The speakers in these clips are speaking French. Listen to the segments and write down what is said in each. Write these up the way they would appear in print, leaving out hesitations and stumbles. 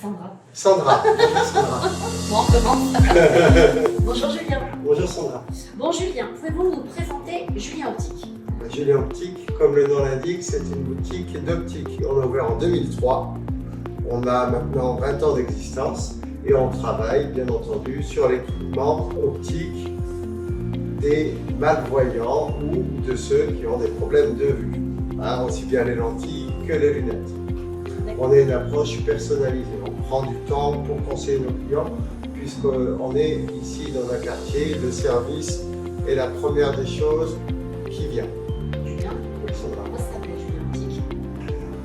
Sandra. Sandra. Bonjour Sandra. Bon, on commence. Bonjour Julien. Bonjour Sandra. Bon Julien, pouvez-vous nous présenter Julien Optique? Julien Optique, comme le nom l'indique, c'est une boutique d'optique. On a ouvert en 2003. On a maintenant 20 ans d'existence et on travaille bien entendu sur l'équipement optique des malvoyants ou de ceux qui ont des problèmes de vue. Hein, aussi bien les lentilles que les lunettes. On a une approche personnalisée. On prend du temps pour conseiller nos clients puisqu'on est ici dans un quartier, le service est la première des choses qui vient. Julien, pourquoi ça s'appelle Julien Optique?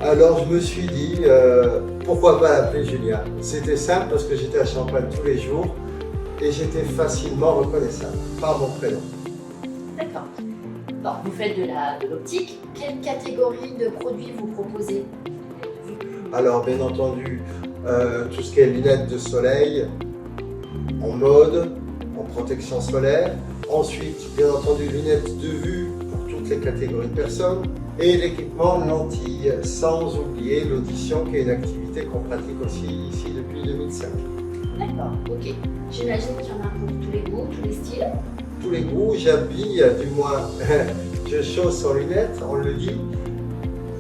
Alors je me suis dit, pourquoi pas l'appeler Julien? C'était simple parce que j'étais à Champagne tous les jours et j'étais facilement reconnaissable par mon prénom. D'accord. Bon, vous faites de l'optique. Quelle catégorie de produits vous proposez? Alors bien entendu, tout ce qui est lunettes de soleil, en mode, en protection solaire. Ensuite, bien entendu, lunettes de vue pour toutes les catégories de personnes. Et l'équipement lentilles, sans oublier l'audition qui est une activité qu'on pratique aussi ici depuis 2005. D'accord, ok. J'imagine qu'il y en a pour tous les goûts, tous les styles. Tous les goûts, j'habille, du moins, je chausse en lunettes, on le dit,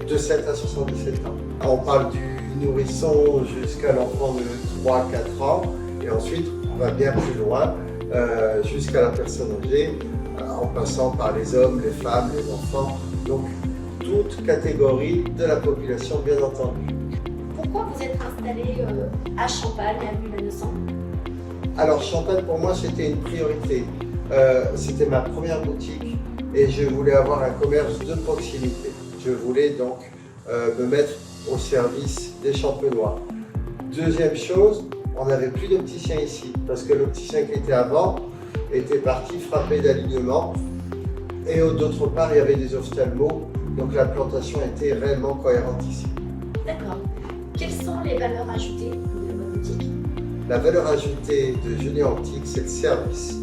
de 7 à 77 ans. On parle du nourrisson jusqu'à l'enfant de 3-4 ans et ensuite on va bien plus loin jusqu'à la personne âgée en passant par les hommes, les femmes, les enfants, donc toute catégorie de la population bien entendu. Pourquoi vous êtes installé à Champagne, avenue Lannessan? Alors Champagne pour moi c'était une priorité, c'était ma première boutique et je voulais avoir un commerce de proximité. Je voulais donc me mettre au service des Champenois. Deuxième chose, on n'avait plus d'opticien ici parce que l'opticien qui était avant était parti frapper d'alignement et d'autre part il y avait des ophtalmos, donc la plantation était réellement cohérente ici. D'accord. Quelles sont les valeurs ajoutées de votre boutique? La valeur ajoutée de Julien Optique, c'est le service.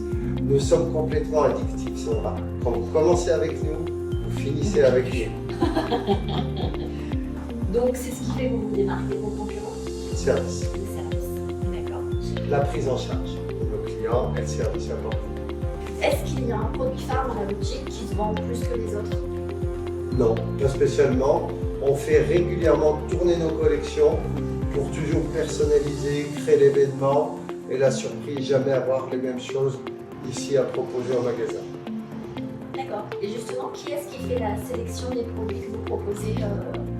Nous sommes complètement addictifs, Sandra. Quand vous commencez avec nous, vous finissez avec nous. Donc c'est ce qui fait que vous vous démarquez de vos concurrents? Le service. Le service. D'accord. La prise en charge de nos clients et le service apporté. Est-ce qu'il y a un produit phare dans la boutique qui se vend plus que les autres? Non, pas spécialement. On fait régulièrement tourner nos collections pour toujours personnaliser, créer l'événement et la surprise, jamais avoir les mêmes choses ici à proposer en magasin. D'accord. Et justement, qui est-ce qui fait la sélection des produits que vous proposez?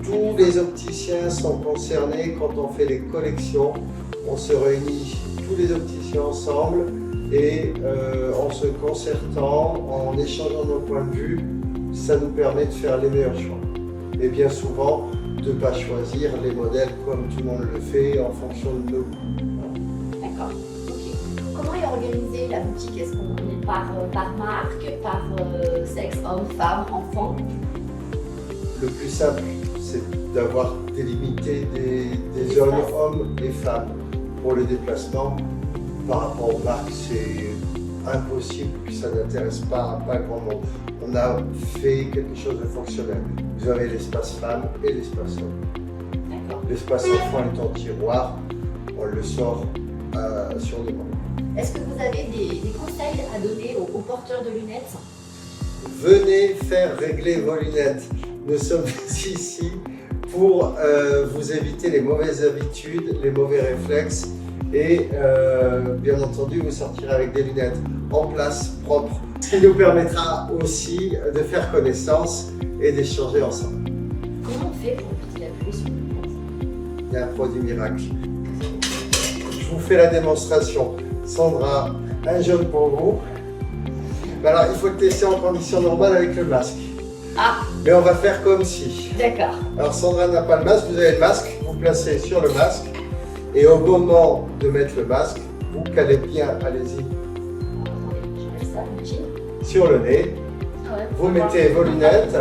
Tous les opticiens sont concernés quand on fait les collections. On se réunit tous les opticiens ensemble et en se concertant, en échangeant nos points de vue, ça nous permet de faire les meilleurs choix. Et bien souvent, de ne pas choisir les modèles comme tout le monde le fait en fonction de nos goûts. D'accord. Ok. Comment est organisée la boutique? Est-ce qu'on est par marque, par sexe, homme, femme, enfant? Le plus simple, c'est d'avoir délimité des zones hommes et femmes. Pour le déplacement, par rapport aux marques, c'est impossible, puis ça n'intéresse pas grand monde. On a fait quelque chose de fonctionnel. Vous avez l'espace femme et l'espace homme. D'accord. L'espace enfant est en tiroir, on le sort sur demande. Est-ce que vous avez des conseils à donner aux porteurs de lunettes? Venez faire régler vos lunettes. Nous sommes ici pour vous éviter les mauvaises habitudes, les mauvais réflexes et bien entendu vous sortir avec des lunettes en place, propres, ce qui nous permettra aussi de faire connaissance et d'échanger ensemble. Comment on fait pour éviter la pluie sur le lunette? Il y a un produit miracle. Je vous fais la démonstration. Sandra, un jaune pour vous. Ben alors, il faut le tester en conditions normales avec le masque. Ah, Mais on va faire comme si. d'accord. Alors Sandra n'a pas le masque, vous avez le masque, vous placez sur le masque et au moment de mettre le masque, vous calez bien, allez-y, Attendez, je mets ça, imagine. sur le nez, Ah ouais, vous mettez vos lunettes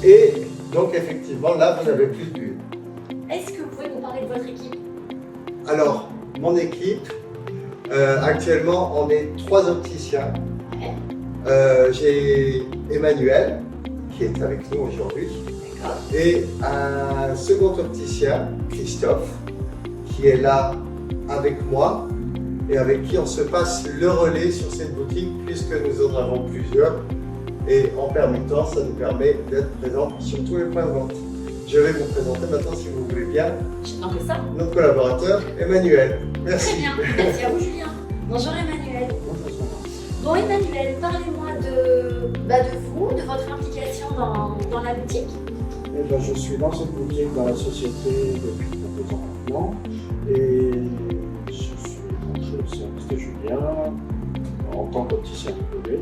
et donc effectivement là vous n'avez plus de bulle. Est-ce que vous pouvez nous parler de votre équipe? Alors mon équipe, actuellement on est 3 opticiens. Ouais. J'ai Emmanuel qui est avec nous aujourd'hui D'accord. et un second opticien, Christophe, qui est là avec moi et avec qui on se passe le relais sur cette boutique puisque nous en avons plusieurs. Et en permutant, ça nous permet d'être présents sur tous les points de vente. Je vais vous présenter maintenant, si vous voulez bien, J'attends que ça. notre collaborateur Emmanuel. Merci. Très bien, merci à vous Julien. Bonjour Emmanuel. Bon Emmanuel, parlez-moi de vous, de votre implication dans la boutique. Eh ben, je suis dans cette boutique, dans la société depuis 2 ans maintenant. Et je suis resté Julien en tant qu'opticien privé,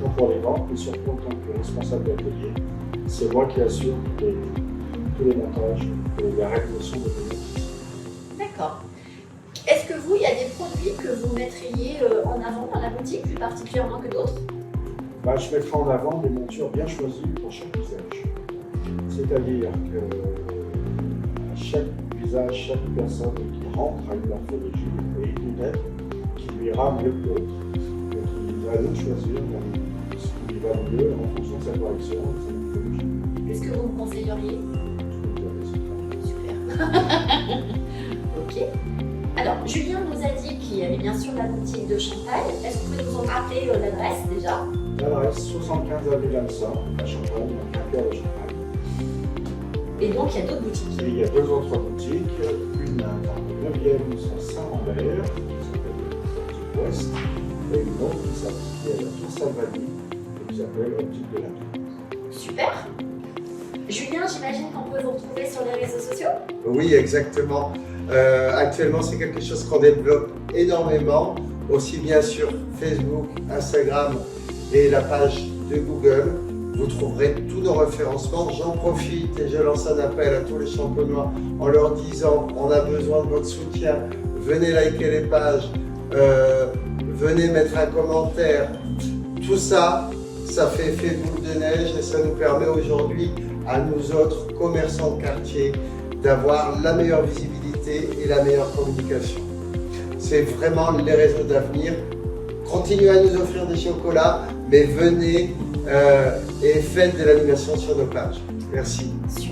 tant pour les ventes, mais surtout en tant que responsable d'atelier. C'est moi qui assure tous les montages et la réalisation de mes opticiens. D'accord. Est-ce que vous, il y a des produits que vous mettriez en avant dans la boutique, plus particulièrement que d'autres? Bah, je mettrai en avant des montures bien choisies pour chaque visage. C'est-à-dire que à chaque visage, chaque personne qui rentre à une morphologie et une lunette qui lui ira mieux que l'autre. Donc il va nous choisir ce qui lui va mieux en fonction de sa correction et de sa morphologie. Qu'est-ce que vous me conseilleriez? Super. Ok. Alors, Julien nous a dit qu'il y avait bien sûr la boutique de Chantal. Est-ce que vous pouvez nous en rappeler l'adresse déjà? L'adresse 75 avenue Lamsa, à Champagne, à cœur de Champagne. Et donc, il y a d'autres boutiques. Et il y a 2 autres boutiques, une dans le 9e à Saint-Lambert, qui s'appelle Optique Ouest, et une autre qui s'appelle la Tour Salvani, qui s'appelle Optique de la Tour. Super. Julien, j'imagine qu'on peut vous retrouver sur les réseaux sociaux? Oui, exactement. Actuellement, c'est quelque chose qu'on développe énormément, aussi bien sur Facebook, Instagram et la page de Google. Vous trouverez tous nos référencements. J'en profite et je lance un appel à tous les champenois en leur disant on a besoin de votre soutien. Venez liker les pages, venez mettre un commentaire. Tout ça, ça fait effet boule de neige et ça nous permet aujourd'hui à nous autres commerçants de quartier d'avoir la meilleure visibilité et la meilleure communication. C'est vraiment les réseaux d'avenir. Continuez à nous offrir des chocolats, mais venez et faites de l'animation sur nos pages. Merci. Super.